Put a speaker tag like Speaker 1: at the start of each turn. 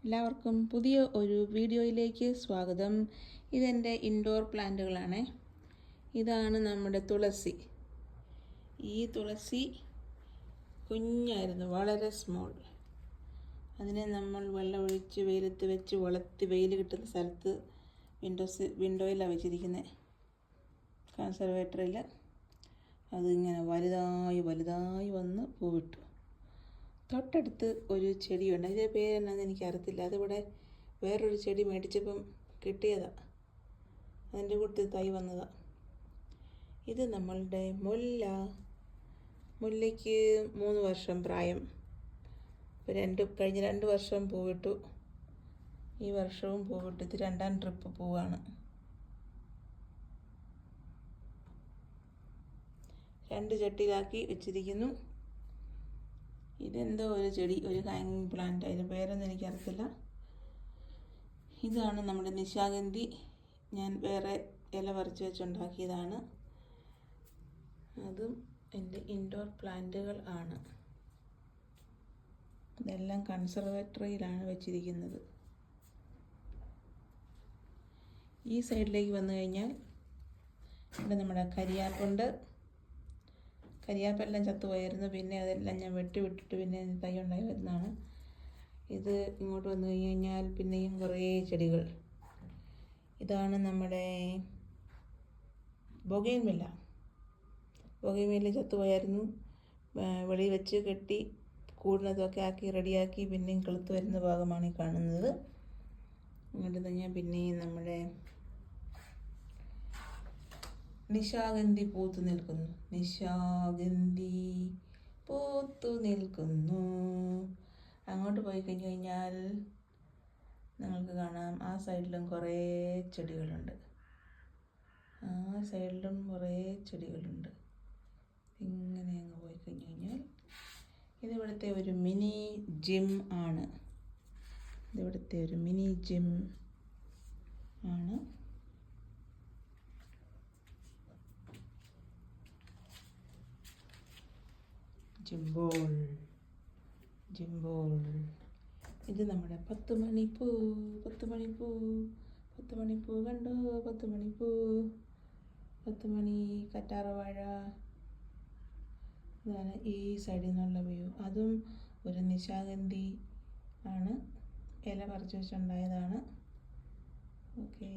Speaker 1: എല്ലാവർക്കും പുതിയ ഒരു വീഡിയോയിലേക്ക് സ്വാഗതം. ഇതെൻ്റെ ഇൻഡോർ പ്ലാന്റുകളാണ്. ഇതാണ് നമ്മുടെ തുളസി. ഈ തുളസി കുഞ്ഞായിരുന്നു, വളരെ സ്മോൾ. അതിനെ നമ്മൾ വെള്ളമൊഴിച്ച് വെയിലത്ത് വെച്ച് വളർത്തി വെയിൽ കിട്ടുന്ന സ്ഥലത്ത് വിൻഡോയിലാണ് വെച്ചിരിക്കുന്നത്, കൺസർവേറ്ററിൽ. അതിങ്ങനെ വലുതായി വലുതായി വന്ന് പൂവിട്ടു. തൊട്ടടുത്ത് ഒരു ചെടിയുണ്ട്, അതിൻ്റെ പേരെന്നാന്ന് എനിക്കറിയത്തില്ല. അതിവിടെ വേറൊരു ചെടി മേടിച്ചപ്പം കിട്ടിയതാണ്, അതിൻ്റെ കൂട്ടത്തിൽ തൈ വന്നതാണ്. ഇത് നമ്മളുടെ മുല്ലയ്ക്ക് 3 വർഷം പ്രായം. കഴിഞ്ഞ 2 വർഷം പൂവിട്ടു, ഈ വർഷവും പൂവിട്ടു. ഇത് 2ാം ട്രിപ്പ് പൂവാണ്. 2 ചട്ടിയിലാക്കി വെച്ചിരിക്കുന്നു. ഇതെന്തോ ഒരു ചെടി, ഒരു ഹാങ്ങിങ് പ്ലാന്റ്, അതിൻ്റെ പേരൊന്നും എനിക്കറിയത്തില്ല. ഇതാണ് നമ്മുടെ നിശാഗന്ധി. ഞാൻ വേറെ ഇല പറിച്ച് വെച്ചുണ്ടാക്കിയതാണ്. അതും എൻ്റെ ഇൻഡോർ പ്ലാന്റുകൾ ആണ്. ഇതെല്ലാം കൺസർവേറ്ററിയിലാണ് വെച്ചിരിക്കുന്നത്. ഈ സൈഡിലേക്ക് വന്നു കഴിഞ്ഞാൽ ഇവിടെ നമ്മുടെ കരിയാപ്പുണ്ട്. കരിയാപ്പെല്ലാം ചത്തുപോയായിരുന്നു, പിന്നെ അതെല്ലാം ഞാൻ വിട്ടിട്ട് പിന്നെ തൈ ഉണ്ടായി വരുന്നതാണ്. ഇത് ഇങ്ങോട്ട് വന്നു കഴിഞ്ഞാൽ പിന്നെയും കുറേ ചെടികൾ. ഇതാണ് നമ്മുടെ ബൊഗെയിൻവില്ല ചത്തുപോയായിരുന്നു. വെളിയിൽ വെച്ച് കെട്ടി കൂടുന്നതൊക്കെ ആക്കി റെഡിയാക്കി പിന്നെയും കിളുത്ത് വരുന്ന ഭാഗമാണ് ഈ കാണുന്നത്. ഇങ്ങോട്ട് കഴിഞ്ഞാൽ പിന്നെയും നമ്മുടെ നിശാഗന്ധി പൂത്തു നിൽക്കുന്നു. അങ്ങോട്ട് പോയി കഴിഞ്ഞാൽ നിങ്ങൾക്ക് കാണാം, ആ സൈഡിലും കുറേ ചെടികളുണ്ട്. ഇങ്ങനെ അങ്ങ് പോയി കഴിഞ്ഞാൽ ഇതിവിടുത്തെ ഒരു മിനി ജിം ആണ്. ജിംബോൾ. ഇത് നമ്മുടെ 10 മണിപ്പൂ കണ്ടോ? 10 മണി കറ്റാർവാഴ. ഇതാണ് ഈ സൈഡിൽ നിന്നുള്ള വ്യൂ. അതും ഒരു നിശാഗന്ധി ആണ്, ഇല പറിച്ച് വെച്ചുണ്ടായതാണ്. ഓക്കേ.